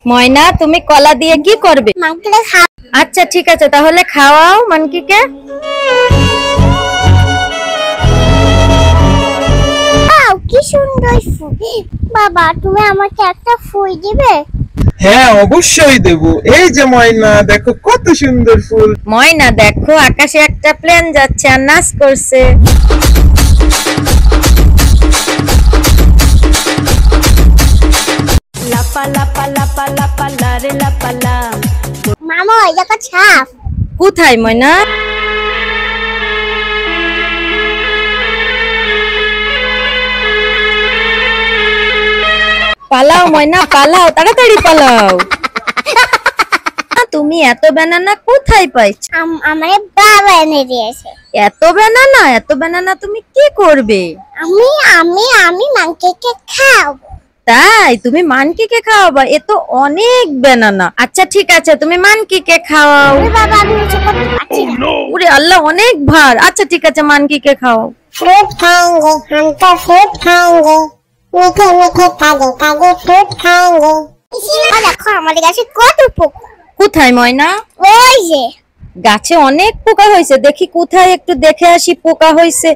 ময়না তুমি কলা দিয়ে কি করবে? মাংকিকে খাও। আচ্ছা ঠিক আছে, তাহলে খাওয়াও মানকিকে। কি সুন্দর ফুল। বাবা তুমি আমাকে একটা ফুল দিবে? হ্যাঁ অবশ্যই দেব। এই যে ময়না দেখো কত সুন্দর ফুল। ময়না দেখো আকাশে একটা প্লেন যাচ্ছে আর নাচ করছে। লাপা লাপা লাপা লাপা লারে লাপা লা। মামা ওই জায়গা ছাপ। কোথায় ময়না? পালাও ময়না পালাও, তাড়াতাড়ি পালাও। তুমি এত ব্যানানা কোথায় পাইছো? আমারে বাবা এনে দিয়েছে। এত ব্যানানা তুমি কি করবে? আমি আমি আমি মাংকিকে খাওয়াবো। তাই তুমি মানকিকে খাওয়াবা? এ তো অনেক ব্যানানা। আচ্ছা ঠিক আছে, তুমি মানকিকে খাওয়াও। বাবা আমি কিছু করতে পারছি না। ওরে আল্লাহ অনেক ভার। আচ্ছা ঠিক আছে মানকিকে খাওয়াও। फ्रूट खाएंगे हम तो फ्रूट खाएंगे मीठे मीठे ताजे ताजे फ्रूट खाएंगे। देखो हमारे गाছে কত পোকা। কোথায় ময়না? ওই যে গাছে অনেক পোকা হয়েছে, দেখি কোথায় একটু দেখে আসি পোকা হয়েছে।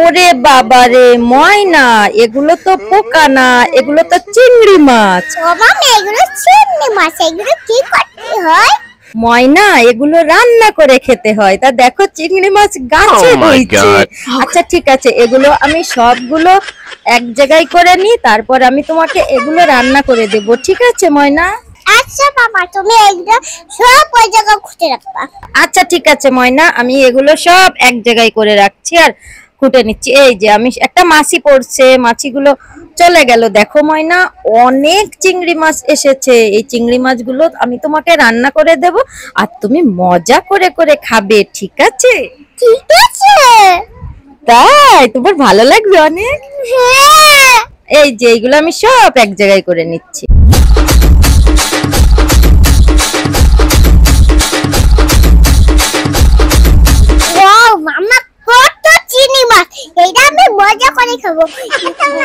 ওরে বাবা রে ময়না, এগুলো তো পোকা না, এগুলো তো চিংড়ি মাছ। ও মামা এগুলো চিংড়ি মাছ, এগুলো কি করতে হয়? ময়না এগুলো রান্না করে খেতে হয়। তা দেখো চিংড়ি মাছ গাছে হয়েছে। আচ্ছা ঠিক আছে, এগুলো আমি সবগুলো এক জায়গায় করে নি, তারপর আমি তোমাকে এগুলো রান্না করে দেব, ঠিক আছে ময়না? আচ্ছা মামা তুমি এগুলো সব ওই জায়গায় খুঁজে রাখবা। আচ্ছা ঠিক আছে ময়না, আমি এগুলো সব এক জায়গায় করে রাখছি আর কুটে নিচ্ছি। এই যে আমি একটা মাছি পড়ছে, মাছিগুলো চলে গেল। দেখো ময়না অনেক চিংড়ি মাছ এসেছে। এই চিংড়ি মাছগুলো আমি তোমাকে রান্না করে দেব আর তুমি মজা করে করে খাবে, ঠিক আছে? ঠিক আছে। তাই তোমার ভালো লাগবে অনেক? হ্যাঁ এই যে এইগুলো আমি সব এক জায়গায় করে নিচ্ছি। ওয়াও মামা কত চিংড়ি মাছ, এটা আমি মজা করে খাবো।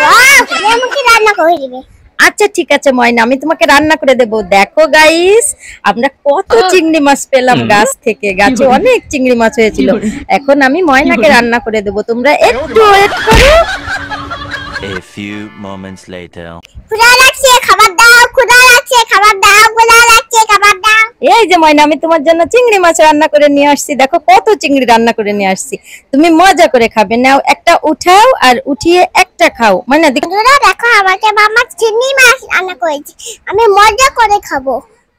ওয়াও তুমি আমাকে রান্না করে দিবে। আচ্ছা ঠিক আছে ময়না, আমি তোমাকে রান্না করে দেব। দেখো গাইস, আমরা কত চিংড়ি মাছ পেলাম গাছ থেকে। গাছে অনেক চিংড়ি মাছ হয়েছিল। এখন আমি ময়নাকে রান্না করে দেব, তোমরা একটু ওয়েট করো। A few moments later. ক্ষুধা লাগছে খাবার দাও, ক্ষুধা লাগছে খাবার দাও, ক্ষুধা লাগছে খাবার দাও। এই যে ময়না আমি তোমার জন্য চিংড়ি মাছ রান্না করে নিয়ে আসছি। দেখো কত চিংড়ি রান্না করে নিয়ে আসছি, তুমি মজা করে খাবে। নাও একটা উঠাও আর উঠিয়ে একটা খাও। ময়না বন্ধুরা দেখো আমাকে মামা চিংড়ি মাছ রান্না করেছে, আমি মজা করে খাবো।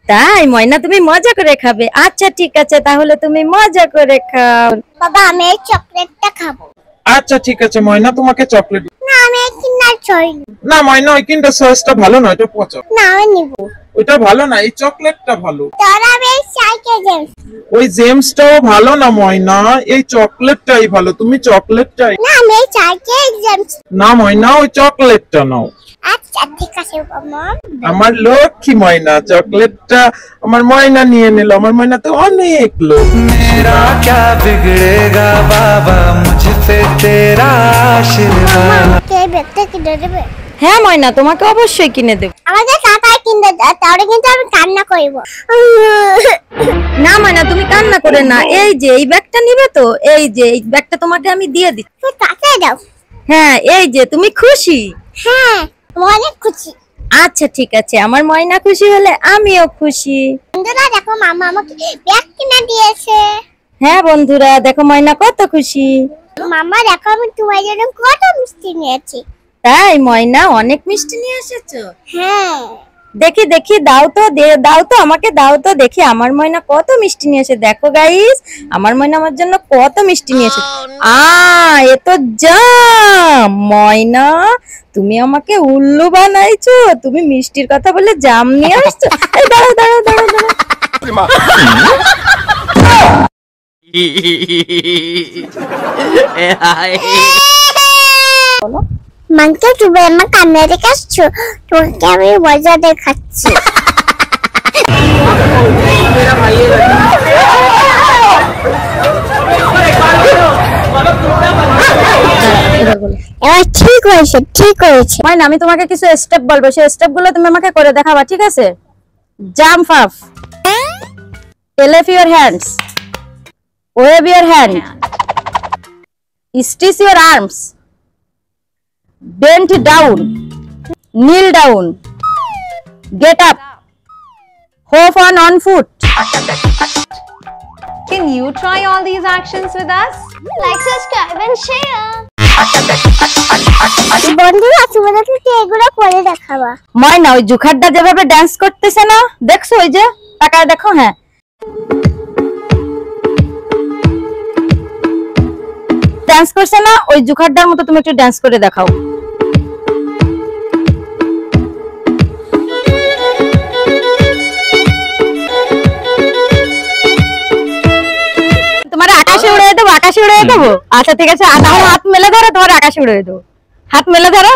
তাই ময়না তুমি মজা করে খাবে? আচ্ছা ঠিক আছে, তাহলে তুমি মজা করে খাও। বাবা আমি এই চকলেটটা খাবো। আচ্ছা ঠিক আছে ময়না, তোমাকে চকলেট। না আমি এই কিনার ছড়ি। না ময়না ওই কিন্ডার সসটা ভালো না, এটা পচা। না আমি নিব। ওইটা ভালো না, এই চকলেটটা ভালো। তাহলে আমি এই সাইকেল জেমস। ওই জেমসটাও ভালো না ময়না, এই চকলেটটাই ভালো, তুমি চকলেটটাই। না আমি এই সাইকেল জেমস। না ময়না ওই চকলেটটা নাও। আচ্ছা ঠিক আছে মামা। আমার লক্ষ্মী ময়না, চকলেটটা আমার ময়না নিয়ে নিল। আমার ময়না তো অনেক লোক। मेरा क्या बिगड़ेगा बाबा मुझसे तेरा आशीर्वाद। কে ব্যাগটা কিনে দেবে? হ্যাঁ ময়না তোমাকে অবশ্যই কিনে দেব। আমাকে টাকা কিনে দাও, তাহলে কিন্তু আমি কান্না করব। না ময়না তুমি কান্না করে না। এই যে এই ব্যাগটা নিবে তো, এই যে এই ব্যাগটা তোমাকে আমি দিয়ে দিচ্ছি। তুই টাকা দাও। হ্যাঁ এই যে তুমি খুশি? হ্যাঁ অনেক খুশি। আচ্ছা ঠিক আছে, আমার ময়না খুশি হলে আমিও খুশি। বন্ধুরা দেখো মামা আমাকে ব্যাগ কিনে দিয়েছে। হ্যাঁ বন্ধুরা দেখো ময়না কত খুশি। মামা দেখো আমি তোমার জন্য কত মিষ্টি নিয়েছি। তাই ময়না অনেক মিষ্টি নিয়ে এসেছো? হ্যাঁ দেখি দেখি দাও তো, দাও তো আমাকে, দাও তো দেখি আমার ময়না কত মিষ্টি নিয়ে এসে। দেখো গাইস আমার ময়না আমার জন্য কত মিষ্টি নিয়ে এসে। এ তো জাম। ময়না তুমি আমাকে উল্লু বানাইছো, তুমি মিষ্টির কথা বলে জাম নিয়ে আসছো। এই দাঁড়াও দাঁড়াও দাঁড়াও দাঁড়াও। মানকে তুমি আমার কান্না দেখাচ্ছো, তোমাকে আমি মজা দেখাচ্ছি। এবার ঠিক হয়েছে, ঠিক হয়েছে। ময়না আমি তোমাকে কিছু স্টেপ বলবো, সেই স্টেপ গুলো তুমি আমাকে করে দেখাবা, ঠিক আছে? Jump up. Lift your hands. Wave your hand. Stretch your arms. Bend down. Kneel down. Get up. Hop on one foot. Can you try all these actions with us? Like, subscribe and share. বন্ধুরা তোমাদেরকে কি এগুলো করে দেখাবা? ময়না ওই জুখারটা যেভাবে dance করতেছে না, দেখছো? ওই যে তাকায় দেখো। হ্যাঁ, ডান্স করছে না? ওই জুখারটার মতো তুমি একটু ডান্স করে দেখাও। তোমার আকাশে উড়িয়ে দেবো, আকাশে উড়িয়ে দেবো। আচ্ছা ঠিক আছে, তাহলে হাত মেলে ধরো, তোমার আকাশে উড়িয়ে দেবো। হাত মেলে ধরো।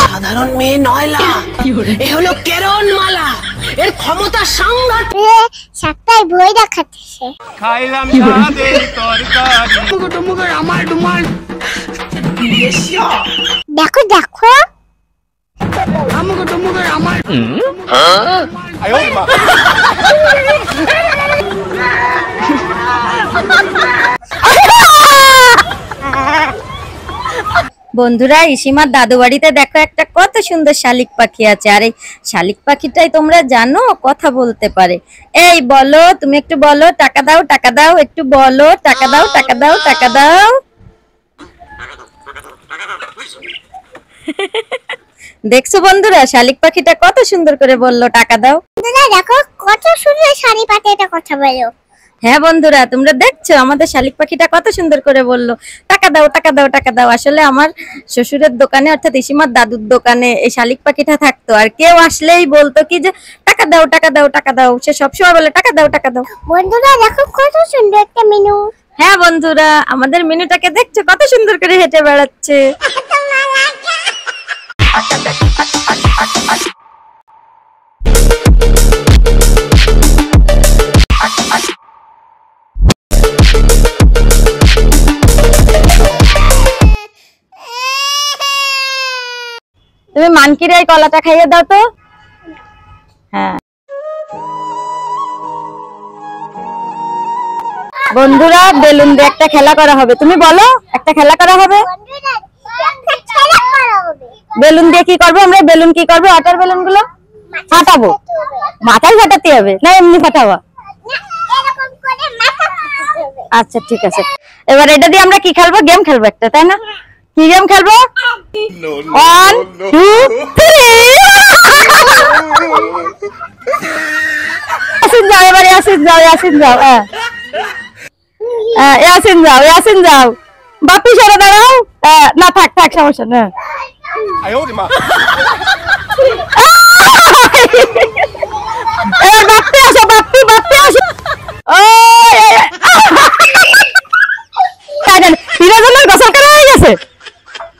সাধারণ মেয়ে নয়লা, এ হলো কেরন মালা, এর ক্ষমতা সাংঘাতিক। সাতটায় বই দেখাচ্ছে। খাইলাম তাদের তরকারি। আমার ডুমাল দেখো দেখো বন্ধুরা, ইসিমার দাদু বাড়িতে দেখো একটা কত সুন্দর শালিক পাখি আছে। আর এই শালিক পাখিটাই তোমরা জানো কথা বলতে পারে। এই বলো, তুমি একটু বলো, টাকা দাও, টাকা দাও, একটু বলো, টাকা দাও, টাকা দাও, টাকা দাও। দেখছো বন্ধুরা, শালিক পাখিটা কত সুন্দর করে বললো টাকা দাও। বন্ধুরা দেখো কত সুন্দর শাড়ি পাতে এটা কথা বলো। হ্যাঁ বন্ধুরা, তোমরা দেখছো আমাদের শালিক পাখিটা কত সুন্দর করে বললো টাকা দাও, টাকা দাও, টাকা দাও। আসলে আমার শ্বশুরের দোকানে অর্থাৎ ইসিমার দাদুর দোকানে এই শালিক পাখিটা থাকতো। আর কেউ আসলেই বলতো কি যে টাকা দাও, টাকা দাও, টাকা দাও। সে সবসময় বলে টাকা দাও, টাকা দাও। বন্ধুরা দেখো কত সুন্দর একটা মেনু। হ্যাঁ বন্ধুরা, আমাদের মেনুটাকে দেখছো কত সুন্দর করে হেঁটে বেড়াচ্ছে। তুমি মানকিরে এই কলাটা খাইয়ে দাও তো। হ্যাঁ বন্ধুরা, বেলুন দিয়ে একটা খেলা করা হবে। তুমি বলো, একটা খেলা করা হবে। বেলুন দিয়ে কি করবো আমরা? বেলুন কি করবো? ওয়াটার বেলুন গুলো ফাটাবো। মাথায় ফাটাতে হবে না এমনি ফাটাবো? আচ্ছা ঠিক আছে। এবার এটা দিয়ে আমরা কি খেলবো? গেম খেলবো একটা, তাই না? কি গেম খেলবো? 1 2 3। আসিন যাও, এবার আসিন যাও, আসিন যাও। ইয়াসিন যাও, ইয়াসিন যাও। বাপি সরে দাঁড়াও। না থাক থাক, সমস্যা না। এবার বাপি আসো, বাপি বাপি আসো। তিনজনের গোসল করা হয়ে গেছে,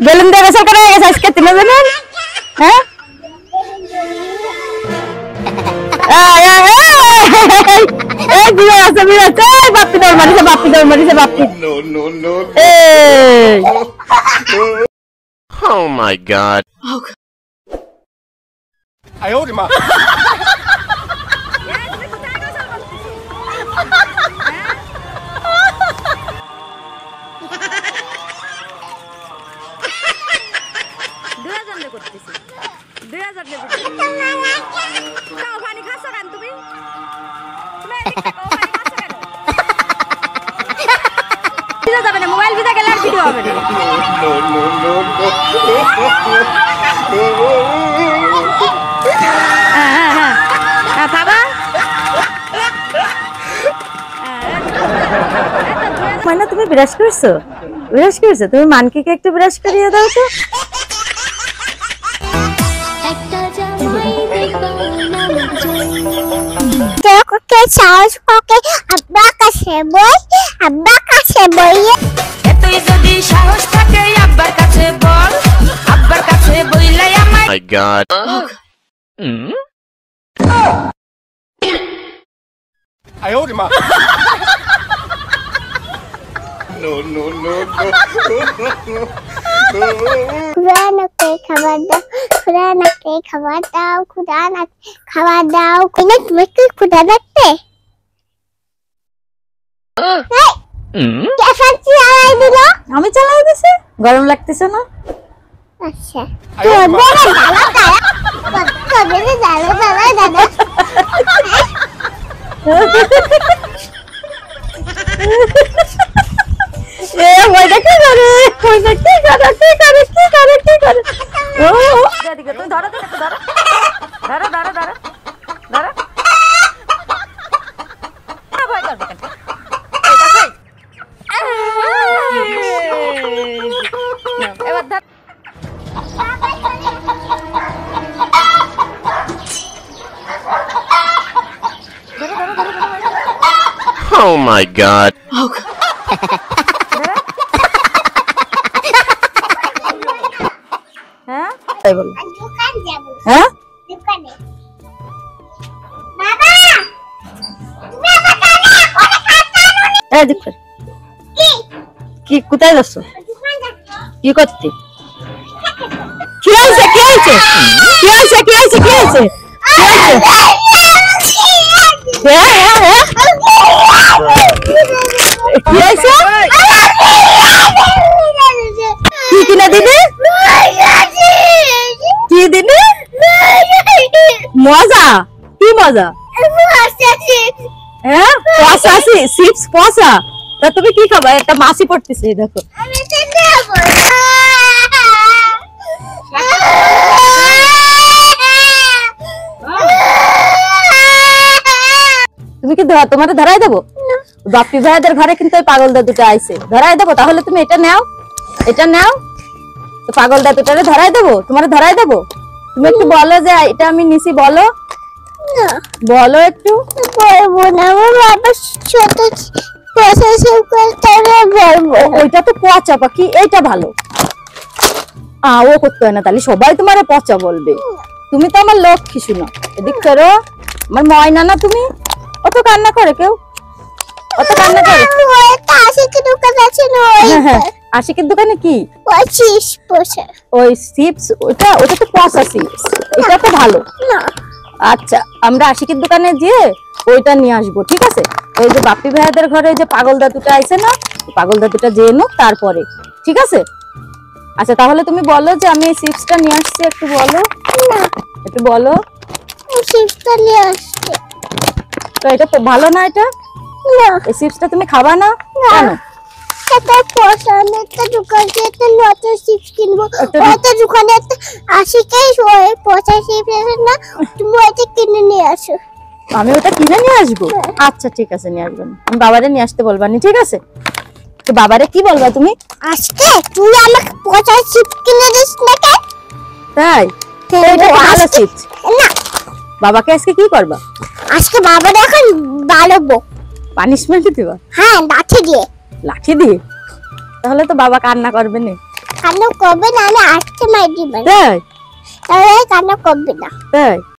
বেলুন দিয়ে গোসল করা হয়ে গেছে আজকে তিনজনের। হ্যাঁ এই বিয়ে আছে, বিয়ে আছে। বাপি দৌড় মারিছে, বাপি দৌড় মারিছে, বাপি। Oh my god. মোবাইল ভিজা গেলে আর ভিডিও হবে না। মানে তুমি ব্রাশ করছো? ব্রাশ করছো? তুমি মানকিকে একটু ব্রাশ করিয়ে দাও তো। সাহস পাকে আব্বা কাছে বই, আব্বা কাছে বই। তুই যদি সাহস থাকে আব্বার কাছে বল, আব্বার কাছে বইলাই আমার। My god. খুদা নাকে খাবার দাও, খুদা নাকে খাবার দাও, খুদা নাকে খাবার দাও। কিনে তুমি কি খুদা লাগতে? আমি চালাই দিছি, গরম লাগতেছে না? আচ্ছা দাদা এ ময়দা কি করে, ময়দা কি করে, কি করে, কি করে, কি করে? ও এদিকে তুমি ধরো তো, একটু ধরো, ধরো ধরো ধরো ধরো। ভয় করবে কেন? এবার ধর। Oh my god. হ্যাঁ তাই বলো। দোকান যাবো, হ্যাঁ দোকানে। বাবা তুমি আমাকে এই দেখো কি কোথায় যাচ্ছ? দোকান যাচ্ছো? কি করতে? কি হয়েছে, কি হয়েছে, কি হয়েছে, কি হয়েছে, কি হয়েছে, কি হয়েছে? কি কিনা দিদি? কি দিদি? মজা? কি মজা? হ্যাঁ পয়সা আছে, চিপস পয়সা। তা তুমি কি খাবা? একটা মাসি পড়তেছে, দেখো। তুমি কি তোমার ধরাই দেবো? বাপি ভাইদের ঘরে কিন্তু ওই পাগল দাদুটা আইছে, ধরাই দেবো। তাহলে তুমি এটা নাও, এটা নাও। তো পাগল দাদুটারে ধরাই দেবো, তোমার ধরাই দেবো। তুমি একটু বলো যে এটা আমি নিছি, বলো বলো একটু। বলবো না, আমার বাবা ছোট পয়সা সেভ করতে বলবো। ওইটা তো পচা পাখি, এইটা ভালো। ও করতে হয় না, তাহলে সবাই তোমার পচা বলবে। তুমি তো আমার লক্ষ্মী শুনো, এদিক করো। আমার ময়না না তুমি? অত কান্না করে কেউ? অত কান্না করে? আশিকের দোকান আছে না? হ্যাঁ হ্যাঁ, আশিকের দোকানে কি? ওই চিপস পয়সা। ওই চিপস, ওটা তো পচা চিপস, এটা তো ভালো না। আচ্ছা আমরা আশিকের দোকানে গিয়ে ওইটা নিয়ে আসবো, ঠিক আছে? ওই যে বাপি ভাইয়াদের ঘরে যে পাগল দাদুটা আইছে না, পাগল দাদুটা যেয়ে নো তারপরে, ঠিক আছে? আচ্ছা তাহলে তুমি বলো যে আমি এই চিপসটা নিয়ে আসছি, একটু বলো, একটু বলো। চিপসটা নিয়ে আসছে। তো এটা তো ভালো না, এটা না, এই চিপসটা তুমি খাবা না কেন? একটা পয়সা আমি একটা দোকান থেকে একটা নতুন চিপস কিনবো। ওইটা দোকানে একটা আশিকেই ওই পয়সা চিপস আছে না, তুমি ওইটা কিনে নিয়ে আসো। আমি ওটা কিনে নিয়ে আসবো? আচ্ছা ঠিক আছে, নিয়ে আসবো। আমি বাবারে নিয়ে আসতে বলবা নি, ঠিক আছে? তো বাবারে কি বলবা তুমি? আজকে তুই আমাকে পয়সা চিপস কিনে দিস না কেন? তাই? তো এটা তো ভালো চিপস। না, বাবাকে আজকে কি করবা? আজকে বাবা এখন বাড়াবো। পানিশমেন্ট দিবা? হ্যাঁ, লাঠি দিয়ে। লাঠি দিয়ে? তাহলে তো বাবা কান্না করবে না। কান্না করবে না, আমি আজকে মাই দিবেন। তাই? তাহলে কান্না করবে না। তাই?